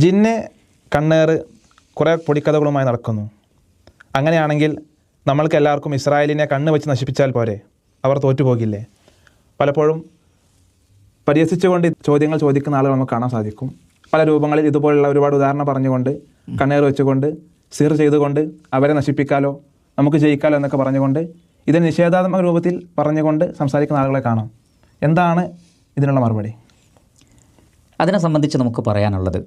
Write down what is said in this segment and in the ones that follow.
ജിന്ന്, കണ്ണേറ് കുറേ പൊടിക്കഥകളുമായി നടക്കുന്നു. അങ്ങനെയാണെങ്കിൽ നമ്മൾക്ക് എല്ലാവർക്കും ഇസ്രായേലിനെ കണ്ണ് വെച്ച് നശിപ്പിച്ചാൽ പോരെ? അവർ തോറ്റുപോകില്ലേ? പലപ്പോഴും പരിഹസിച്ചുകൊണ്ട് ചോദ്യങ്ങൾ ചോദിക്കുന്ന ആളുകൾ നമുക്ക് കാണാൻ സാധിക്കും. പല രൂപങ്ങളിൽ ഇതുപോലുള്ള ഒരുപാട് ഉദാഹരണം പറഞ്ഞുകൊണ്ട്, കണ്ണേറ് വെച്ചുകൊണ്ട്, സിഹർ ചെയ്തുകൊണ്ട് അവരെ നശിപ്പിക്കാലോ, നമുക്ക് ജയിക്കാലോ എന്നൊക്കെ പറഞ്ഞുകൊണ്ട്, ഇതിന് നിഷേധാത്മക രൂപത്തിൽ പറഞ്ഞുകൊണ്ട് സംസാരിക്കുന്ന ആളുകളെ കാണാം. എന്താണ് ഇതിനുള്ള മറുപടി? അതിനെ സംബന്ധിച്ച് നമുക്ക് പറയാനുള്ളത്,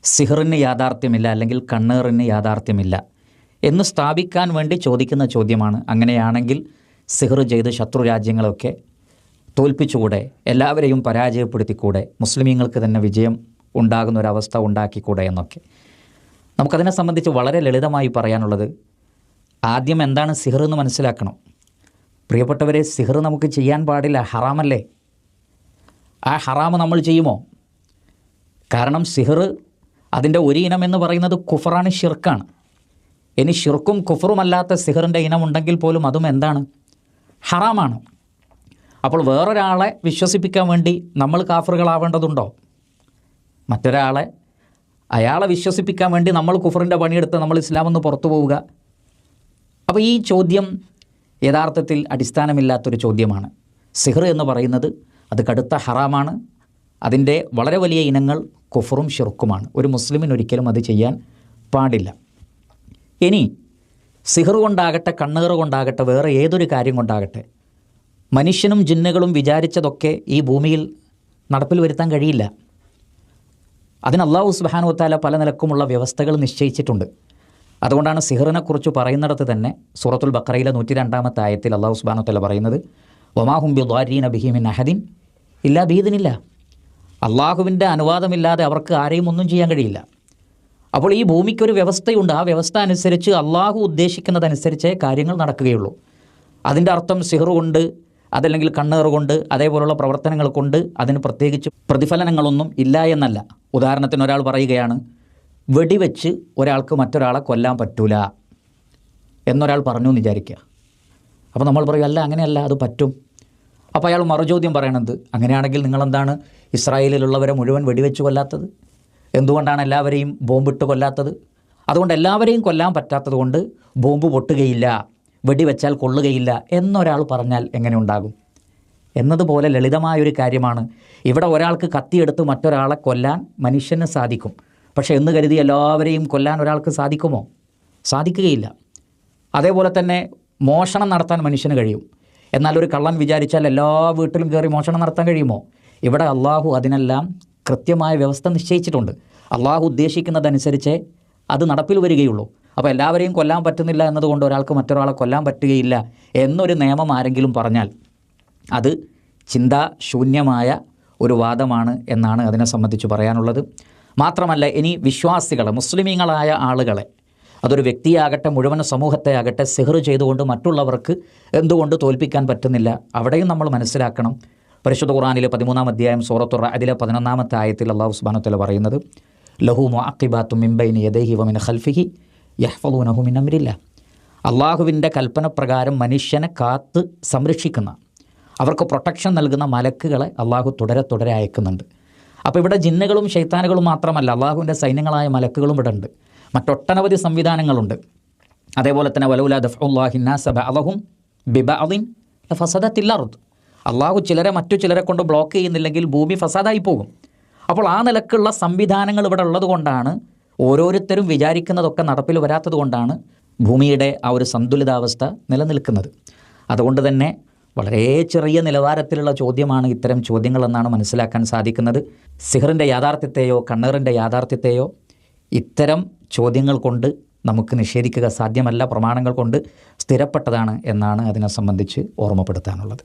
സിഹറിന് യാഥാർത്ഥ്യമില്ല അല്ലെങ്കിൽ കണ്ണേറിന് യാഥാർത്ഥ്യമില്ല എന്ന് സ്ഥാപിക്കാൻ വേണ്ടി ചോദിക്കുന്ന ചോദ്യമാണ്. അങ്ങനെയാണെങ്കിൽ സിഹർ ചെയ്ത് ശത്രു രാജ്യങ്ങളൊക്കെ തോൽപ്പിച്ചുകൂടെ? എല്ലാവരെയും പരാജയപ്പെടുത്തിക്കൂടെ? മുസ്ലിമീങ്ങൾക്ക് തന്നെ വിജയം ഉണ്ടാകുന്ന ഒരവസ്ഥ ഉണ്ടാക്കിക്കൂടെ എന്നൊക്കെ. നമുക്കതിനെ സംബന്ധിച്ച് വളരെ ലളിതമായി പറയാനുള്ളത്, ആദ്യം എന്താണ് സിഹർ എന്ന് മനസ്സിലാക്കണം. പ്രിയപ്പെട്ടവരെ, സിഹർ നമുക്ക് ചെയ്യാൻ പാടില്ല, ഹറാമല്ലേ? ആ ഹറാമ് നമ്മൾ ചെയ്യുമോ? കാരണം സിഹർ അതിൻ്റെ ഒരു ഇനം എന്ന് പറയുന്നത് കുഫറാണ്, ഷിർക്കാണ്. ഇനി ഷിർക്കും കുഫറുമല്ലാത്ത സിഹറിൻ്റെ ഇനമുണ്ടെങ്കിൽ പോലും അതും എന്താണ്? ഹറാമാണ്. അപ്പോൾ വേറൊരാളെ വിശ്വസിപ്പിക്കാൻ വേണ്ടി നമ്മൾ കാഫറുകളാവേണ്ടതുണ്ടോ? മറ്റൊരാളെ, അയാളെ വിശ്വസിപ്പിക്കാൻ വേണ്ടി നമ്മൾ കുഫറിൻ്റെ പണിയെടുത്ത് നമ്മൾ ഇസ്ലാമെന്ന് പുറത്തു പോവുക? അപ്പോൾ ഈ ചോദ്യം യഥാർത്ഥത്തിൽ അടിസ്ഥാനമില്ലാത്തൊരു ചോദ്യമാണ്. സിഹർ എന്ന് പറയുന്നത് അത് കടുത്ത ഹറാമാണ്. അതിൻ്റെ വളരെ വലിയ ഇനങ്ങൾ കുഫറും ഷിർക്കുമാണ്. ഒരു മുസ്ലിമിന് ഒരിക്കലും അത് ചെയ്യാൻ പാടില്ല. ഇനി സിഹർ കൊണ്ടാകട്ടെ, കണ്ണേറ് കൊണ്ടാകട്ടെ, വേറെ ഏതൊരു കാര്യം കൊണ്ടാകട്ടെ, മനുഷ്യനും ജിന്നുകളും വിചാരിച്ചതൊക്കെ ഈ ഭൂമിയിൽ നടപ്പിൽ വരുത്താൻ കഴിയില്ല. അതിന് അല്ലാഹു സുബ്ഹാനഹു വ തആല പല നിലക്കുമുള്ള വ്യവസ്ഥകൾ നിശ്ചയിച്ചിട്ടുണ്ട്. അതുകൊണ്ടാണ് സിഹറിനെക്കുറിച്ച് പറയുന്നിടത്ത് തന്നെ സൂറത്തുൽ ബഖറയിലെ 102-ാമത്തെ ആയത്തിൽ അല്ലാഹു സുബ്ഹാനഹു വ തആല പറയുന്നത്, വമാഹും ബിദ്വാരീന ബിഹി മിൻ അഹദിൻ ഇല്ലാ ബിഇദ്നില്ലാ. അള്ളാഹുവിൻ്റെ അനുവാദമില്ലാതെ അവർക്ക് ആരെയും ഒന്നും ചെയ്യാൻ കഴിയില്ല. അപ്പോൾ ഈ ഭൂമിക്കൊരു വ്യവസ്ഥയുണ്ട്. ആ വ്യവസ്ഥ അനുസരിച്ച് അള്ളാഹു ഉദ്ദേശിക്കുന്നതനുസരിച്ചേ കാര്യങ്ങൾ നടക്കുകയുള്ളൂ. അതിൻ്റെ അർത്ഥം സിഹർ കൊണ്ട്, അതല്ലെങ്കിൽ കണ്ണേറ് കൊണ്ട്, അതേപോലുള്ള പ്രവർത്തനങ്ങൾ കൊണ്ട് അതിന് പ്രത്യേകിച്ച് പ്രതിഫലനങ്ങളൊന്നും ഇല്ല എന്നല്ല. ഉദാഹരണത്തിന് ഒരാൾ പറയുകയാണ്, വെടിവെച്ച് ഒരാൾക്ക് മറ്റൊരാളെ കൊല്ലാൻ പറ്റൂല എന്നൊരാൾ പറഞ്ഞു എന്ന് വിചാരിക്കുക. അപ്പോൾ നമ്മൾ പറയും, അല്ല അങ്ങനെയല്ല, അത് പറ്റും. അപ്പോൾ അയാൾ മറുചോദ്യം പറയണത്, അങ്ങനെയാണെങ്കിൽ നിങ്ങളെന്താണ് ഇസ്രായേലിലുള്ളവരെ മുഴുവൻ വെടിവെച്ച് കൊല്ലാത്തത്? എന്തുകൊണ്ടാണ് എല്ലാവരെയും ബോംബിട്ട് കൊല്ലാത്തത്? അതുകൊണ്ട് എല്ലാവരെയും കൊല്ലാൻ പറ്റാത്തത് കൊണ്ട് ബോംബ് പൊട്ടുകയില്ല, വെടിവെച്ചാൽ കൊള്ളുകയില്ല എന്നൊരാൾ പറഞ്ഞാൽ എങ്ങനെ ഉണ്ടാകും? എന്നതുപോലെ ലളിതമായൊരു കാര്യമാണ്. ഇവിടെ ഒരാൾക്ക് കത്തിയെടുത്ത് മറ്റൊരാളെ കൊല്ലാൻ മനുഷ്യന് സാധിക്കും. പക്ഷേ എന്ന് കരുതി എല്ലാവരെയും കൊല്ലാൻ ഒരാൾക്ക് സാധിക്കുമോ? സാധിക്കുകയില്ല. അതേപോലെ തന്നെ മോഷണം നടത്താൻ മനുഷ്യന് കഴിയും. എന്നാൽ ഒരു കള്ളൻ വിചാരിച്ചാൽ എല്ലാ വീട്ടിലും കയറി മോഷണം നടത്താൻ കഴിയുമോ? ഇവിടെ അള്ളാഹു അതിനെല്ലാം കൃത്യമായ വ്യവസ്ഥ നിശ്ചയിച്ചിട്ടുണ്ട്. അള്ളാഹു ഉദ്ദേശിക്കുന്നതനുസരിച്ചേ അത് നടപ്പിൽ വരികയുള്ളൂ. അപ്പോൾ എല്ലാവരെയും കൊല്ലാൻ പറ്റുന്നില്ല എന്നതുകൊണ്ട് ഒരാൾക്ക് മറ്റൊരാളെ കൊല്ലാൻ പറ്റുകയില്ല എന്നൊരു നിയമം ആരെങ്കിലും പറഞ്ഞാൽ അത് ചിന്താശൂന്യമായ ഒരു വാദമാണ് എന്നാണ് അതിനെ സംബന്ധിച്ച് പറയാനുള്ളത്. മാത്രമല്ല, ഇനി വിശ്വാസികളെ, മുസ്ലിമീങ്ങളായ ആളുകളെ, അതൊരു വ്യക്തിയാകട്ടെ മുഴുവൻ സമൂഹത്തെ ആകട്ടെ, സിഹർ ചെയ്തുകൊണ്ട് മറ്റുള്ളവർക്ക് എന്തുകൊണ്ട് തോൽപ്പിക്കാൻ പറ്റുന്നില്ല? അവിടെയും നമ്മൾ മനസ്സിലാക്കണം. പരിശുദ്ധ ഖുർആനിലെ 13-ാം അധ്യായം സൂറത്തുർ റഅദിലെ 11-ാമത്തെ ആയത്തിൽ അല്ലാഹു സുബ്ഹാനഹു വ തആല പറയുന്നത്, ലഹു മുഅഖിബാത്തും മിൻ ബൈനി യദൈഹി വ മിൻ ഖൽഫിഹി യഹ്ഫളൂനഹു മിൻ അംരില്ലാഹ്. അള്ളാഹുവിൻ്റെ കൽപ്പന പ്രകാരം മനുഷ്യനെ കാത്ത് സംരക്ഷിക്കുന്ന, അവർക്ക് പ്രൊട്ടക്ഷൻ നൽകുന്ന മലക്കുകളെ അള്ളാഹു തുടരെ അയക്കുന്നുണ്ട്. അപ്പോൾ ഇവിടെ ജിന്നുകളും ശൈത്താനുകളും മാത്രമല്ല, അള്ളാഹുവിൻ്റെ സൈന്യങ്ങളായ മലക്കുകളും ഇവിടെ ഉണ്ട്. മറ്റൊട്ടനവധി സംവിധാനങ്ങളുണ്ട്. അതേപോലെ തന്നെ വലൗലാ ദഫ്ഉല്ലാഹി നാസ ബഅദഹും ബിബഅദിൻ ലഫസദത്തിൽ അർദ്. അള്ളാഹു ചിലരെ മറ്റു ചിലരെ കൊണ്ട് ബ്ലോക്ക് ചെയ്യുന്നില്ലെങ്കിൽ ഭൂമി ഫസാദായി പോകും. അപ്പോൾ ആ നിലക്കുള്ള സംവിധാനങ്ങൾ ഇവിടെ ഉള്ളത് കൊണ്ടാണ്, ഓരോരുത്തരും വിചാരിക്കുന്നതൊക്കെ നടപ്പിൽ വരാത്തത് കൊണ്ടാണ് ഭൂമിയുടെ ആ ഒരു സന്തുലിതാവസ്ഥ നിലനിൽക്കുന്നത്. അതുകൊണ്ട് തന്നെ വളരെ ചെറിയ നിലവാരത്തിലുള്ള ചോദ്യമാണ് ഇത്തരം ചോദ്യങ്ങളെന്നാണ് മനസ്സിലാക്കാൻ സാധിക്കുന്നത്. സിഹറിൻ്റെ യാഥാർത്ഥ്യത്തെയോ കണ്ണേറിൻ്റെ യാഥാർത്ഥ്യത്തെയോ ഇത്തരം ചോദ്യങ്ങൾ കൊണ്ട് നമുക്ക് നിഷേധിക്കുക സാധ്യമല്ല. പ്രമാണങ്ങൾ കൊണ്ട് സ്ഥിരപ്പെട്ടതാണ് എന്നാണ് അതിനെ സംബന്ധിച്ച് ഓർമ്മപ്പെടുത്താനുള്ളത്.